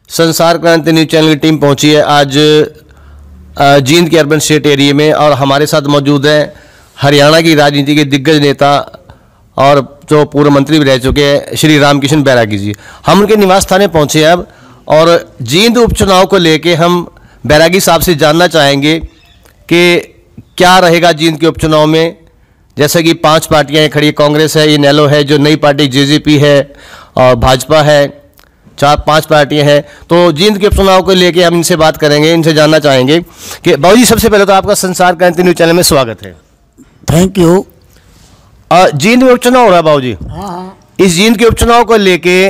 संसार क्रांति news channel की टीम पहुंची है आज जींद के अर्बन स्टेट एरिया में, और हमारे साथ मौजूद हैं हरियाणा की राजनीति के दिग्गज नेता और जो पूर्व मंत्री भी रह चुके हैं श्री रामकिशन बैरागी जी। हम उनके निवास स्थान में पहुंचे अब, और जींद उपचुनाव को लेके हम बैरागी साहब से जानना चाहेंगे कि क्या रहेगा जींद के उपचुनाव में। जैसे कि 5 पार्टियां खड़ी, कांग्रेस है, इनेलो है, जो नई पार्टी जेजेपी है, और भाजपा है, 4-5 पार्टियां हैं। तो जींद के उपचुनाव को लेके हम इनसे बात करेंगे, इनसे जानना चाहेंगे कि बाबूजी, सबसे पहले तो आपका संसार क्रांति न्यूज चैनल में स्वागत है। Thank you. जींद में उपचुनाव हो रहा है बाबूजी। हाँ। इस जींद के उपचुनाव को लेके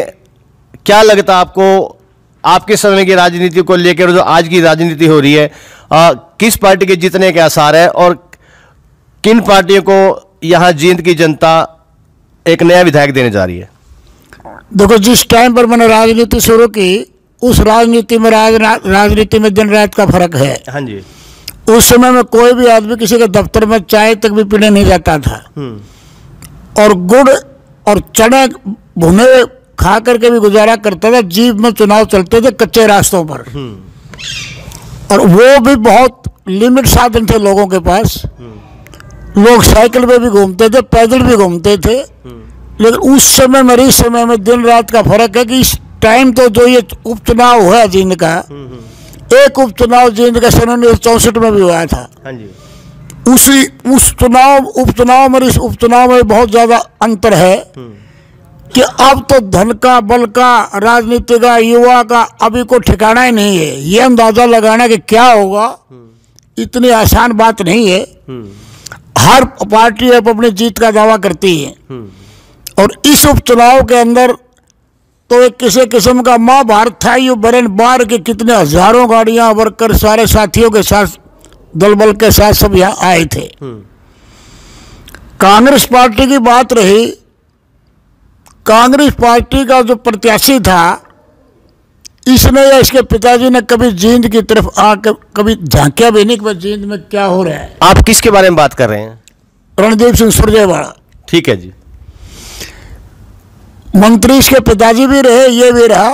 क्या लगता है आपको, आपके समय की राजनीति को लेकर जो आज की राजनीति हो रही है, किस पार्टी के जीतने के आसार है, और किन पार्टियों को यहाँ जींद की जनता एक नया विधायक देने जा रही है? देखो, जिस टाइम पर मैंने राजनीति शुरू की, उस राजनीति में राजनीति में दिन रात का फर्क है। हाँ जी। उस समय में कोई भी आदमी किसी के दफ्तर में चाय तक भी पीने नहीं जाता था, और गुड़ और चने भुने खा करके भी गुजारा करता था। जीप में चुनाव चलते थे कच्चे रास्तों पर, और वो भी बहुत लिमिट साधन थे लोगों के पास। लोग साइकिल पे भी घूमते थे, पैदल भी घूमते थे। लेकिन उस समय में इस समय में दिन रात का फर्क है कि इस टाइम तो जो ये उपचुनाव हुआ जींद का, एक उपचुनाव जींद का सन 1964 में भी हुआ था। हाँ जी। उस उपचुनाव में इस उपचुनाव में बहुत ज्यादा अंतर है कि अब तो धन का, बल का, राजनीति का, युवा का अभी को ठिकाना ही नहीं है। ये अंदाजा लगाना कि क्या होगा इतनी आसान बात नहीं है। हर पार्टी अब अपनी जीत का दावा करती है, और इस उपचुनाव के अंदर तो एक किसी किस्म का महाभारत था। यू बरन बार के कितने हजारों गाड़ियां, वर्कर, सारे साथियों के साथ, दल बल के साथ सब यहाँ आए थे। कांग्रेस पार्टी की बात रही, कांग्रेस पार्टी का जो प्रत्याशी था, इसने या इसके पिताजी ने कभी जींद की तरफ आकर कभी झांकिया भी नहीं कि जींद में क्या हो रहा है। आप किसके बारे में बात कर रहे हैं? रणदीप सिंह सुरजेवाला। ठीक है जी। मंत्री इसके पिताजी भी रहे, ये भी रहा,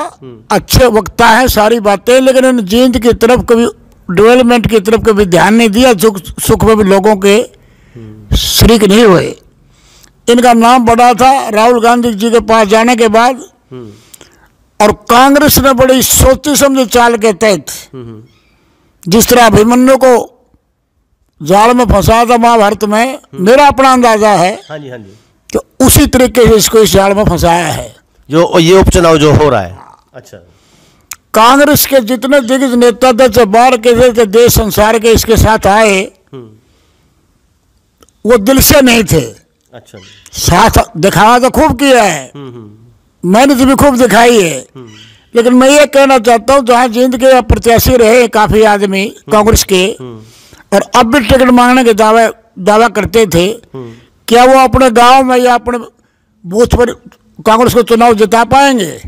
अच्छे वक्ता है, सारी बातें, लेकिन इन जींद की तरफ कभी डेवलपमेंट की तरफ कभी ध्यान नहीं दिया। सुख में भी लोगों के शरीक नहीं हुए। इनका नाम बड़ा था राहुल गांधी जी के पास जाने के बाद, और कांग्रेस ने बड़ी सोची समझी चाल के तहत, जिस तरह अभिमन्यु को जाल में फंसाया था महाभारत में, मेरा अपना अंदाजा है। हाँ जी, हाँ जी। तो उसी तरीके से इसको इस जाल में फंसाया है जो ये उपचुनाव जो हो रहा है। अच्छा। कांग्रेस के जितने दिग्गज नेता थे, जो बाहर के थे, देश संसार के इसके साथ आए, वो दिल से नहीं थे। अच्छा। साथ दिखावा तो खूब किया है, मेहनत भी खूब दिखाई है, लेकिन मैं ये कहना चाहता हूँ, जहाँ जींद के प्रत्याशी रहे काफी आदमी कांग्रेस के, और अब भी टिकट मांगने के दावा करते थे, क्या वो अपने गांव में या अपने बूथ पर कांग्रेस को चुनाव जिता पाएंगे?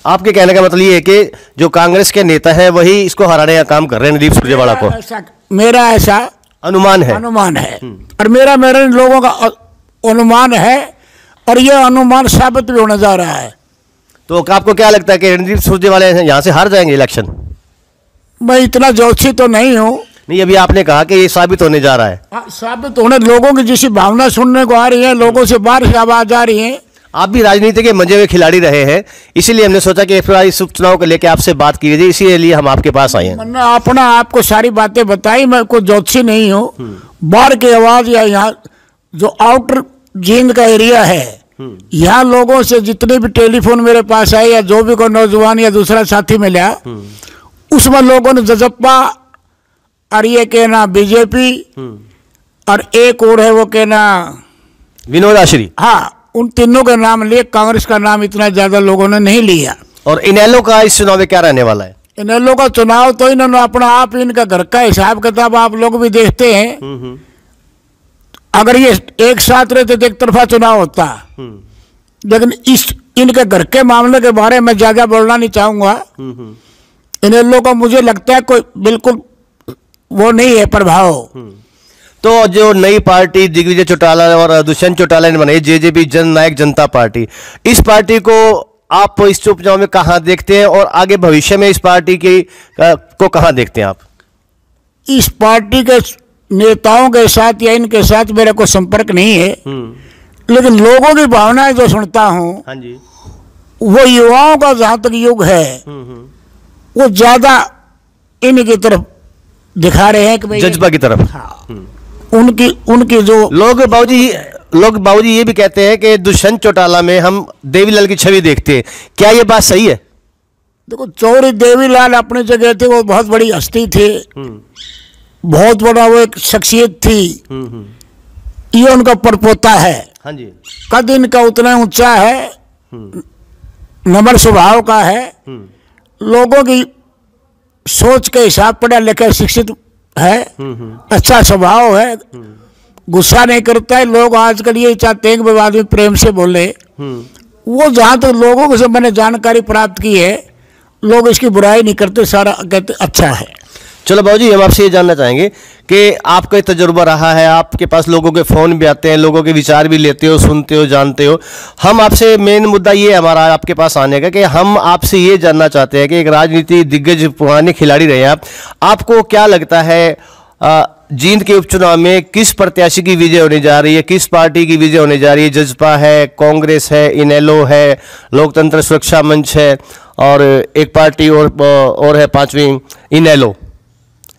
आपके कहने का मतलब ये है कि जो कांग्रेस के नेता है वही इसको हराने का काम कर रहे हैं, रणदीप सुरजेवाला को। मेरा ऐसा अनुमान है। और मेरा इन लोगों का अनुमान है, और यह अनुमान साबित भी होने जा रहा है। तो आपको क्या लगता है कि रणदीप सुरजेवाला यहाँ से हार जाएंगे इलेक्शन? मैं इतना जोशी तो नहीं हूँ। नहीं, अभी आपने कहा कि ये साबित होने जा रहा है। साबित होने, लोगों की जिस भावना सुनने को आ रही है, लोगों से बार से आवाज आ रही है। आप भी राजनीति के मजे हुए खिलाड़ी रहे हैं, इसीलिए हमने सोचा कि इस उपचुनाव को लेकर आपसे बात की जाए, इसीलिए हम आपके पास आए हैं। मैंने अपना आपको सारी बातें बताई, मैं कोई ज्योतिषी नहीं हूँ। बाहर की आवाज या यहाँ जो आउटर जींद का एरिया है, यहाँ लोगों से जितने भी टेलीफोन मेरे पास आए, या जो भी कोई नौजवान या दूसरा साथी मिला, उसमें लोगों ने जजप्पा, और ये कहना बीजेपी, और एक और है वो कहना विनोद आश्री। हाँ, उन तीनों का नाम लिए, कांग्रेस का नाम इतना ज्यादा लोगों ने नहीं लिया। और इनेलो का इस चुनाव में क्या रहने वाला है? इनेलो का चुनाव तो इन्होंने अपना आप, इनका घर का हिसाब किताब आप लोग भी देखते हैं। अगर ये एक साथ रहते तो एक तरफा चुनाव होता, लेकिन इनके घर के मामले के बारे में ज्यादा बोलना नहीं चाहूंगा। इनेलो का मुझे लगता है कोई बिल्कुल वो नहीं है प्रभाव। तो जो नई पार्टी दिग्विजय चौटाला और दुष्यंत चौटाला ने बनाई, जेजेपी, जननायक जनता पार्टी, इस पार्टी को आप इस उपचुनाव में कहाँ देखते हैं और आगे भविष्य में इस पार्टी की को कहाँ देखते हैं आप? इस पार्टी के नेताओं के साथ या इनके साथ मेरा कोई संपर्क नहीं है, लेकिन लोगों की भावनाएं जो सुनता हूँ, हाँ जी, वो युवाओं का जहाँ तक युग है वो ज्यादा इनकी तरफ दिखा रहे हैं कि भाई जज्बा की तरफ। हाँ, उनकी जो लोग बाबूजी ये भी कहते हैं कि दुष्यंत चौटाला में हम देवीलाल की छवि देखते हैं, क्या ये बात सही है? देखो, चौधरी देवीलाल अपनी जगह थे, वो बहुत बड़ी हस्ती थे, बहुत बड़ा वो एक शख्सियत थी। ये उनका परपोता है। हाँ जी, कद इनका उतना ऊंचा है, नम्र स्वभाव का है, लोगों की सोच के हिसाब पढ़ा लिखा शिक्षित है, अच्छा स्वभाव है, गुस्सा नहीं करता है। लोग आजकल ये चाहते हैं कि भाई आदमी प्रेम से बोले। वो जहाँ तक लोगों से मैंने जानकारी प्राप्त की है, लोग इसकी बुराई नहीं करते, सारा कहते अच्छा है। चलो बाबूजी, हम आपसे ये जानना चाहेंगे कि आपका एक तजुर्बा रहा है, आपके पास लोगों के फ़ोन भी आते हैं, लोगों के विचार भी लेते हो, सुनते हो, जानते हो। हम आपसे मेन मुद्दा ये है हमारा आपके पास आने का कि हम आपसे ये जानना चाहते हैं कि एक राजनीति दिग्गज पुराने खिलाड़ी रहे हैं आप, आपको क्या लगता है जींद के उपचुनाव में किस प्रत्याशी की विजय होने जा रही है, किस पार्टी की विजय होने जा रही है? जजपा है, कांग्रेस है, इनेलो है, लोकतंत्र सुरक्षा मंच है और एक पार्टी और है पांचवी इनेलो।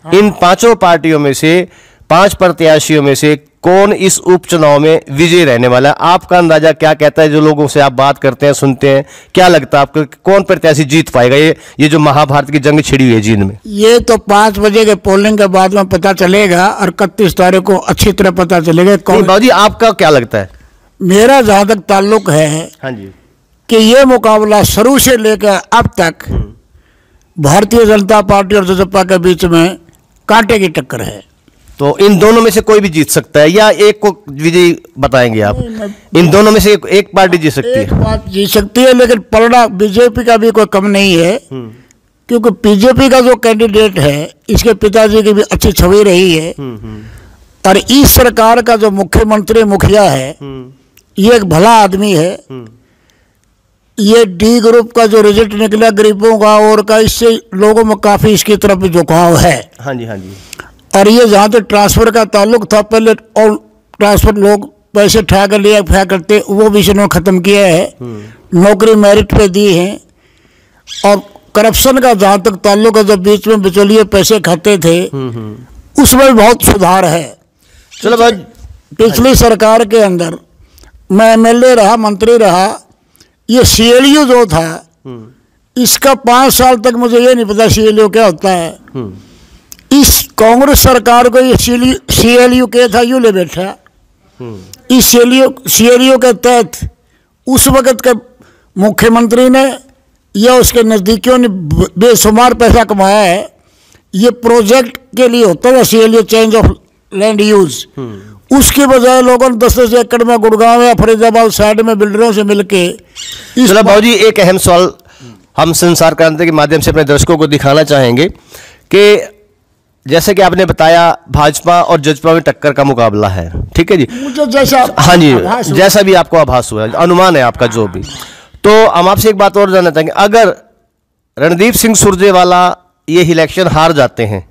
इन पांचों पार्टियों में से 5 प्रत्याशियों में से कौन इस उपचुनाव में विजयी रहने वाला है? आपका अंदाजा क्या कहता है? जो लोगों से आप बात करते हैं, सुनते हैं, क्या लगता है आपको कौन प्रत्याशी जीत पाएगा ये जो महाभारत की जंग छिड़ी हुई है जींद में? ये तो 5 बजे के पोलिंग के बाद में पता चलेगा और 31 तारीख को अच्छी तरह पता चलेगा। बाबूजी, आपका क्या लगता है? मेरा जहां तक ताल्लुक है, हाँ जी, कि ये मुकाबला शुरू से लेकर अब तक भारतीय जनता पार्टी और जजपा के बीच में कांटे की टक्कर है। तो इन दोनों में से कोई भी जीत सकता है या एक को विजयी बताएंगे आप? इन दोनों में से एक पार्टी जीत सकती है। एक बात जीत सकती है, लेकिन पलड़ा बीजेपी का भी कोई कम नहीं है, क्योंकि बीजेपी का जो कैंडिडेट है, इसके पिताजी की भी अच्छी छवि रही है और इस सरकार का जो मुख्यमंत्री मुखिया है, ये एक भला आदमी है। ये डी ग्रुप का जो रिजल्ट निकला गरीबों का और का, इससे लोगों में काफी इसकी तरफ झुकाव है। हाँ जी, हाँ जी। और ये जहाँ तक ट्रांसफर का ताल्लुक था, पहले और ट्रांसफर लोग पैसे ठा कर लिया फैया करते, वो भी इन्होंने खत्म किया है, नौकरी मेरिट पे दी है। और करप्शन का जहाँ तक ताल्लुक है, जब बीच में बिचौलिए पैसे खाते थे, उसमें भी बहुत सुधार है। चलो भाई, पिछली सरकार के अंदर मैं MLA रहा, मंत्री रहा, ये CLU जो था, इसका 5 साल तक मुझे ये नहीं पता CLU क्या होता है। इस कांग्रेस सरकार को ये CLU क्या था, यूं ले बैठा। इस CLU के तहत उस वक्त के मुख्यमंत्री ने या उसके नज़दीकियों ने बेशुमार पैसा कमाया है। ये प्रोजेक्ट के लिए होता था CLU, change of land use. उसके बजाय लोगों ने 10-10 एकड़ में गुड़गांव या फरीदाबाद साइड में बिल्डरों से मिलके। चलो बाबूजी, एक अहम सवाल हम संसार क्रांति के माध्यम से अपने दर्शकों को दिखाना चाहेंगे कि जैसे कि आपने बताया भाजपा और जजपा में टक्कर का मुकाबला है, ठीक है जी, मुझे जैसा, हाँ जी, जैसा भी आपको आभास हुआ, अनुमान है आपका जो भी। तो हम आपसे एक बात और जानना चाहेंगे, अगर रणदीप सिंह सुरजेवाला ये इलेक्शन हार जाते हैं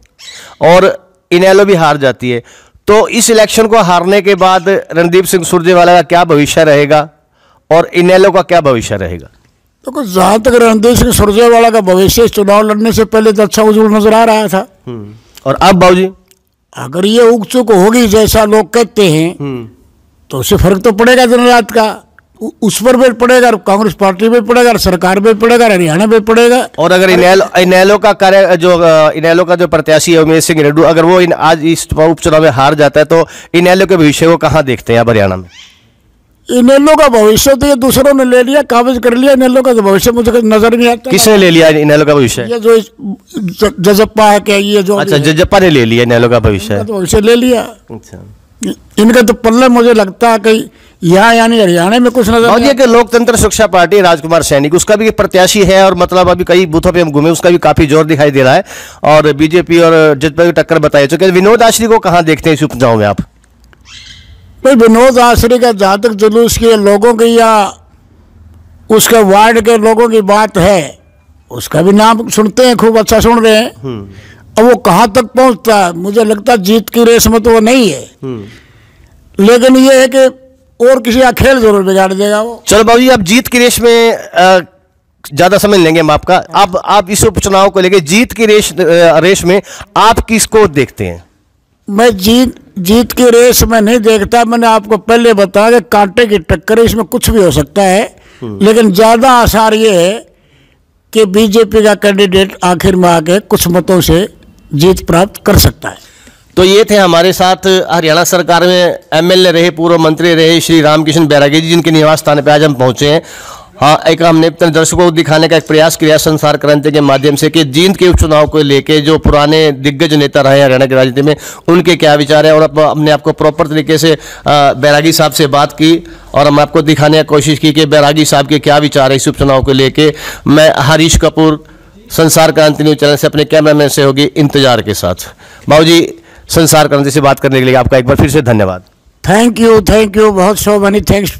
और इनेलो भी हार जाती है, तो इस इलेक्शन को हारने के बाद रणदीप सिंह सुरजेवाला का क्या भविष्य रहेगा और इनेलो का क्या भविष्य रहेगा? तो जहां तक रणदीप सिंह सुरजेवाला का भविष्य चुनाव लड़ने से पहले तो अच्छा उज्जवल नजर आ रहा था। और अब बाबूजी, अगर ये उग चुक होगी जैसा लोग कहते हैं, तो उससे फर्क तो पड़ेगा दिन रात का। उस पर भी पड़ेगा, कांग्रेस पार्टी में पड़ेगा, सरकार में पड़ेगा, हरियाणा में पड़ेगा। और अगर इनेलो का जो प्रत्याशी है उमेश सिंह रेड्डू, अगर वो आज इस उपचुनाव में हार जाता है, तो इनेलो के भविष्य को कहाँ देखते हैं आप हरियाणा में? इनेलो का भविष्य तो ये दूसरों ने ले लिया, कागज कर लिया। इनेलो का भविष्य मुझे नजर नहीं आता। किसने ले लिया इनेलो का भविष्य? ये जो जजप्पा है क्या, ये जो, अच्छा, जजप्पा ने ले लिया इनेलो का भविष्य? भविष्य ले लिया। अच्छा, इनका तो पल्ले मुझे लगता है कि यहाँ यानी हरियाणा में कुछ नजर नहीं। कि लोकतंत्र सुरक्षा पार्टी राजकुमार सैनिक, उसका भी प्रत्याशी है और मतलब अभी कई बूथों पे हम घूमे, उसका भी काफी जोर दिखाई दे रहा है। और बीजेपी और जजपा की टक्कर बताई। तो क्या विनोद आश्री को कहाँ देखते हैं इस उपचुनाव में आप? भाई, विनोद आश्री का जहाँ तक जुलूस के लोगों की या उसके वार्ड के लोगों की बात है, उसका भी नाम सुनते हैं, खूब अच्छा सुन रहे हैं। अब वो कहाँ तक पहुंचता है, मुझे लगता है जीत की रेस में तो वो नहीं है, लेकिन ये है कि और किसी का खेल जरूर बिगाड़ देगा वो। चलो बाबू जी, अब जीत की रेस में ज्यादा समय लेंगे हम आपका। अब आप इस उपचुनाव को लेके जीत की रेस में आप किसको देखते हैं? मैं जीत की रेस में नहीं देखता। मैंने आपको पहले बताया कि कांटे की टक्कर है, इसमें कुछ भी हो सकता है, लेकिन ज्यादा आसार ये है कि बीजेपी का कैंडिडेट आखिर में आके कुछ मतों से जीत प्राप्त कर सकता है। तो ये थे हमारे साथ हरियाणा सरकार में एमएलए रहे, पूर्व मंत्री रहे श्री रामकिशन बैरागी जी, जिनके निवास स्थान पे आज हम पहुंचे हैं। हाँ, एक हमने अपने दर्शकों को दिखाने का एक प्रयास किया संसार क्रांति के माध्यम से कि जींद के उपचुनाव को लेके जो पुराने दिग्गज नेता रहे हरियाणा की राजनीति में, उनके क्या विचार है, और हमने आपको प्रॉपर तरीके से बैरागी साहब से बात की और हम आपको दिखाने की कोशिश की कि बैरागी साहब के क्या विचार है इस उपचुनाव को लेके। मैं हरीश कपूर, संसार क्रांति न्यूज चैनल से अपने कैमरामैन से होगी इंतजार के साथ। बाबू जी, संसार क्रांति से बात करने के लिए आपका एक बार फिर से धन्यवाद। थैंक यू, बहुत सो मेनी थैंक्स।